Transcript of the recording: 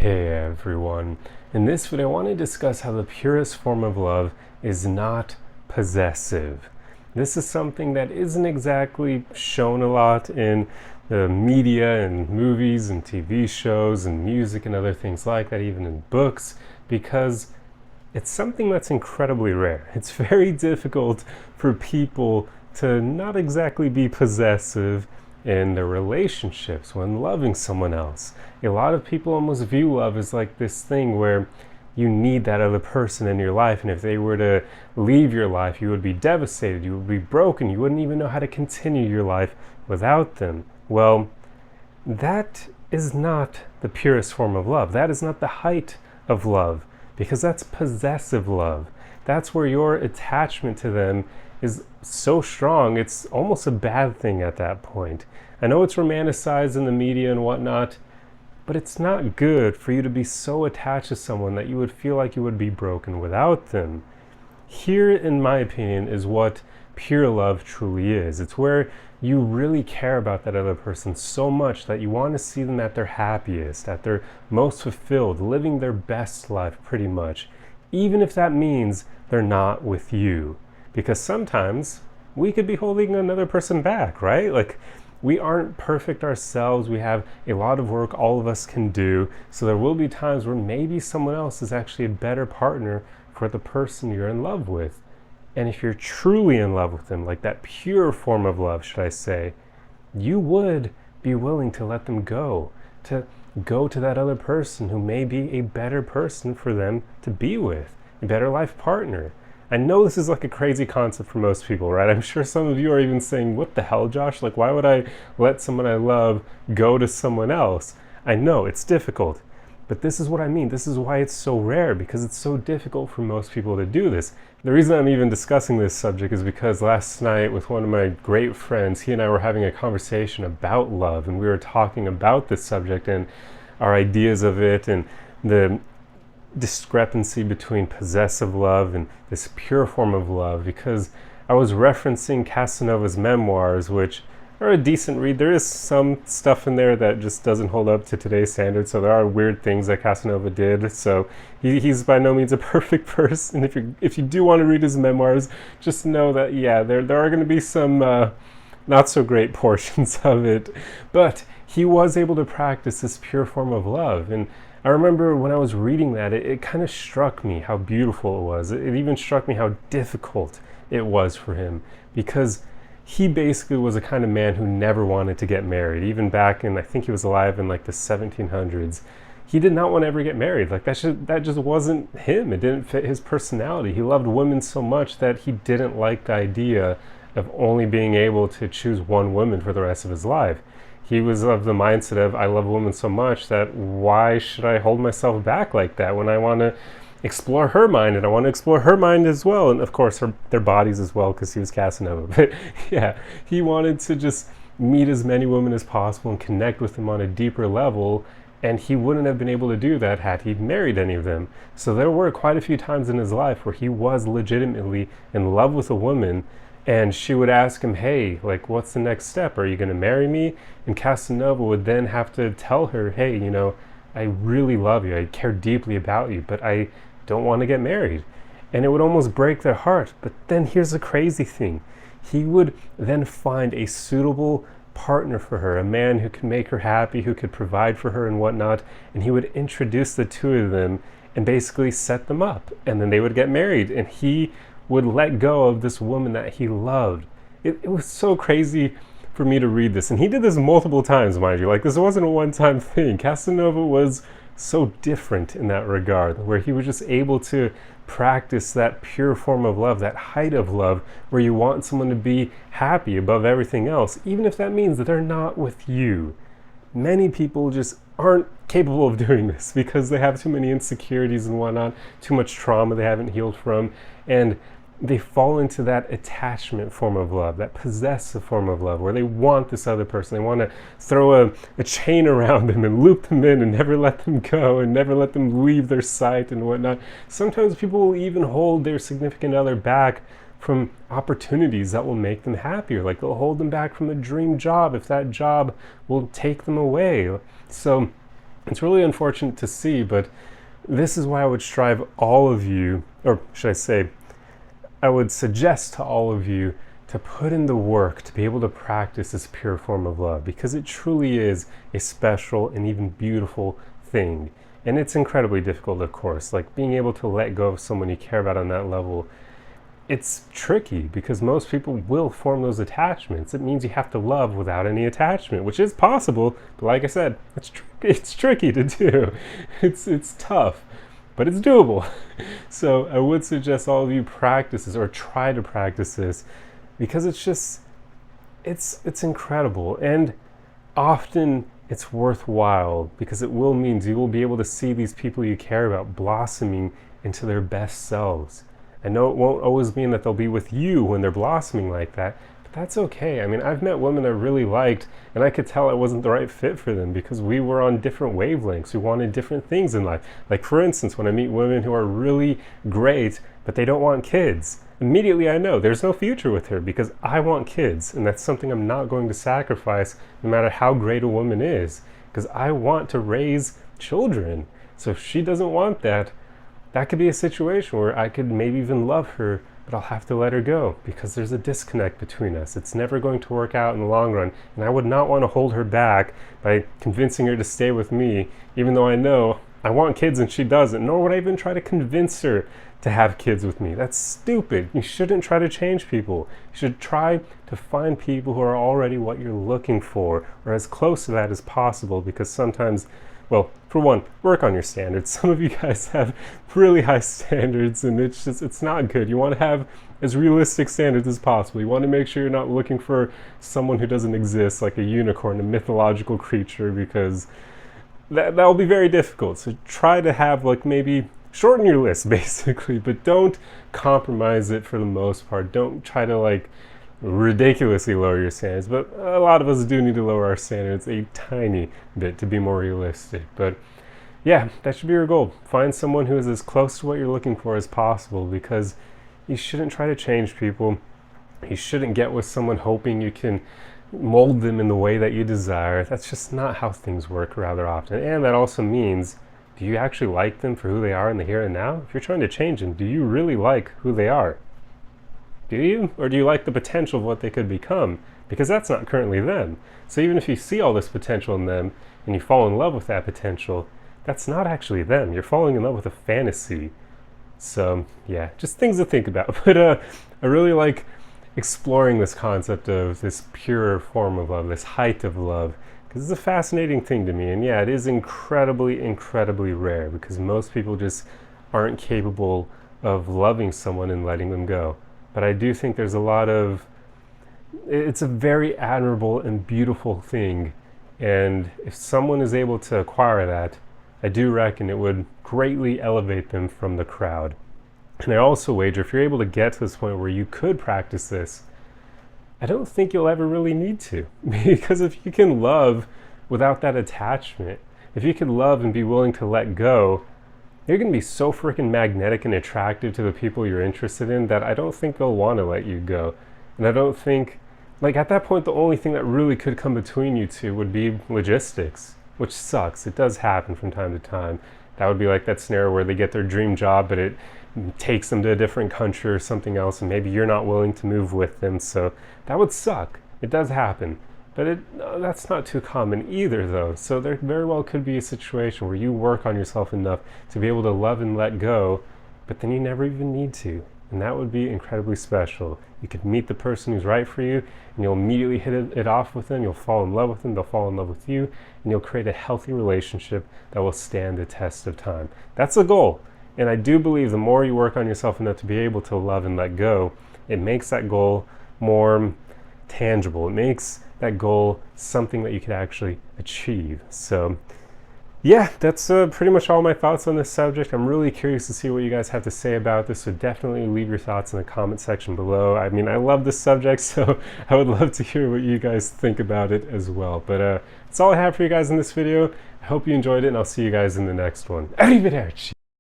Hey everyone. In this video I want to discuss how the purest form of love is not possessive. This is something that isn't exactly shown a lot in the media and movies and TV shows and music and other things like that, even in books, because it's something that's incredibly rare. It's very difficult for people to not exactly be possessive in their relationships when loving someone else. A lot of people almost view love as like this thing where you need that other person in your life, and if they were to leave your life, you would be devastated, you would be broken, you wouldn't even know how to continue your life without them. Well, that is not the purest form of love. That is not the height of love, because that's possessive love. That's where your attachment to them is so strong, it's almost a bad thing at that point. I know it's romanticized in the media and whatnot, but it's not good for you to be so attached to someone that you would feel like you would be broken without them. Here, in my opinion, is what pure love truly is. It's where you really care about that other person so much that you want to see them at their happiest, at their most fulfilled, living their best life pretty much, even if that means they're not with you. Because sometimes we could be holding another person back, right? Like, we aren't perfect ourselves. We have a lot of work all of us can do. So there will be times where maybe someone else is actually a better partner for the person you're in love with. And if you're truly in love with them, like that pure form of love, should I say, you would be willing to let them go to that other person who may be a better person for them to be with, a better life partner. I know this is like a crazy concept for most people, right? I'm sure some of you are even saying, what the hell, Josh? Like, why would I let someone I love go to someone else? I know, it's difficult. But this is what I mean. This is why it's so rare, because it's so difficult for most people to do this. The reason I'm even discussing this subject is because last night with one of my great friends, he and I were having a conversation about love, and we were talking about this subject and our ideas of it and the discrepancy between possessive love and this pure form of love, because I was referencing Casanova's memoirs, which are a decent read. There is some stuff in there that just doesn't hold up to today's standards, so there are weird things that Casanova did, so he's by no means a perfect person. If you do want to read his memoirs, just know that there are going to be some not so great portions of it, but he was able to practice this pure form of love. And I remember when I was reading that, it kind of struck me how beautiful it was. It even struck me how difficult it was for him, because he basically was a kind of man who never wanted to get married. Even back in, I think he was alive in like the 1700s, he did not want to ever get married. Like that just wasn't him. It didn't fit his personality. He loved women so much that he didn't like the idea of only being able to choose one woman for the rest of his life. He was of the mindset of, I love women so much that why should I hold myself back like that when I want to explore her mind, and I want to explore her mind as well, and of course their bodies as well, because he was Casanova. But yeah, he wanted to just meet as many women as possible and connect with them on a deeper level, and he wouldn't have been able to do that had he married any of them. So there were quite a few times in his life where he was legitimately in love with a woman, and she would ask him, hey, like, what's the next step? Are you going to marry me? And Casanova would then have to tell her, hey, I really love you. I care deeply about you, but I don't want to get married. And it would almost break their heart. But then here's the crazy thing. He would then find a suitable partner for her, a man who could make her happy, who could provide for her and whatnot. And he would introduce the two of them and basically set them up. And then they would get married. And he would let go of this woman that he loved. It was so crazy for me to read this. And he did this multiple times, mind you. Like, this wasn't a one-time thing. Casanova was so different in that regard, where he was just able to practice that pure form of love, that height of love, where you want someone to be happy above everything else, even if that means that they're not with you. Many people just aren't capable of doing this because they have too many insecurities and whatnot, too much trauma they haven't healed from, and they fall into that attachment form of love, that possessive form of love, where they want this other person. They want to throw a chain around them and loop them in and never let them go and never let them leave their sight and whatnot. Sometimes people will even hold their significant other back from opportunities that will make them happier. Like, they'll hold them back from a dream job if that job will take them away. So It's really unfortunate to see, but this is why I would strive all of you, or should I say, I would suggest to all of you to put in the work to be able to practice this pure form of love, because it truly is a special and even beautiful thing. And it's incredibly difficult, of course. Like, being able to let go of someone you care about on that level, it's tricky because most people will form those attachments. It means you have to love without any attachment, which is possible, but like I said, it's tricky to do. It's tough, but it's doable. So I would suggest all of you practice this, or try to practice this, because it's incredible, and often it's worthwhile, because it will mean you will be able to see these people you care about blossoming into their best selves. I know it won't always mean that they'll be with you when they're blossoming like that, but that's okay. I mean, I've met women I really liked, and I could tell I wasn't the right fit for them because we were on different wavelengths. We wanted different things in life. Like, for instance, when I meet women who are really great, but they don't want kids, immediately I know there's no future with her, because I want kids, and that's something I'm not going to sacrifice no matter how great a woman is, because I want to raise children. So if she doesn't want that, that could be a situation where I could maybe even love her, but I'll have to let her go because there's a disconnect between us. It's never going to work out in the long run, and I would not want to hold her back by convincing her to stay with me, even though I know I want kids and she doesn't, nor would I even try to convince her to have kids with me. That's stupid. You shouldn't try to change people. You should try to find people who are already what you're looking for, or as close to that as possible, because sometimes, well, for one, work on your standards. Some of you guys have really high standards, and it's not good. You want to have as realistic standards as possible. You want to make sure you're not looking for someone who doesn't exist, like a unicorn, a mythological creature, because that will be very difficult. So try to have, like, maybe shorten your list, basically, but don't compromise it for the most part. Don't try to, like, ridiculously lower your standards, but a lot of us do need to lower our standards a tiny bit to be more realistic. But yeah, that should be your goal. Find someone who is as close to what you're looking for as possible, because you shouldn't try to change people. You shouldn't get with someone hoping you can mold them in the way that you desire. That's just not how things work rather often. And that also means, do you actually like them for who they are in the here and now? If you're trying to change them, do you really like who they are? Do you? Or do you like the potential of what they could become? Because that's not currently them. So even if you see all this potential in them and you fall in love with that potential, that's not actually them. You're falling in love with a fantasy. So yeah, just things to think about. But I really like exploring this concept of this pure form of love, this height of love, because it's a fascinating thing to me. And yeah, it is incredibly, incredibly rare, because most people just aren't capable of loving someone and letting them go. But I do think there's a lot of, it's a very admirable and beautiful thing. And if someone is able to acquire that, I do reckon it would greatly elevate them from the crowd. And I also wager, if you're able to get to this point where you could practice this, I don't think you'll ever really need to. Because if you can love without that attachment, if you can love and be willing to let go, you're going to be so freaking magnetic and attractive to the people you're interested in that I don't think they'll want to let you go. And I don't think, like, at that point, the only thing that really could come between you two would be logistics, which sucks. It does happen from time to time. That would be like that scenario where they get their dream job, but it takes them to a different country or something else, and maybe you're not willing to move with them. So that would suck. It does happen. But that's not too common either, though. So there very well could be a situation where you work on yourself enough to be able to love and let go, but then you never even need to. And that would be incredibly special. You could meet the person who's right for you, and you'll immediately hit it off with them. You'll fall in love with them. They'll fall in love with you, and you'll create a healthy relationship that will stand the test of time. That's the goal. And I do believe the more you work on yourself enough to be able to love and let go, it makes that goal more tangible. It makes that goal something that you can actually achieve. So yeah, that's pretty much all my thoughts on this subject. I'm really curious to see what you guys have to say about this, so definitely leave your thoughts in the comment section below. I mean, I love this subject, so I would love to hear what you guys think about it as well. But that's all I have for you guys in this video. I hope you enjoyed it, and I'll see you guys in the next one. Arrivederci!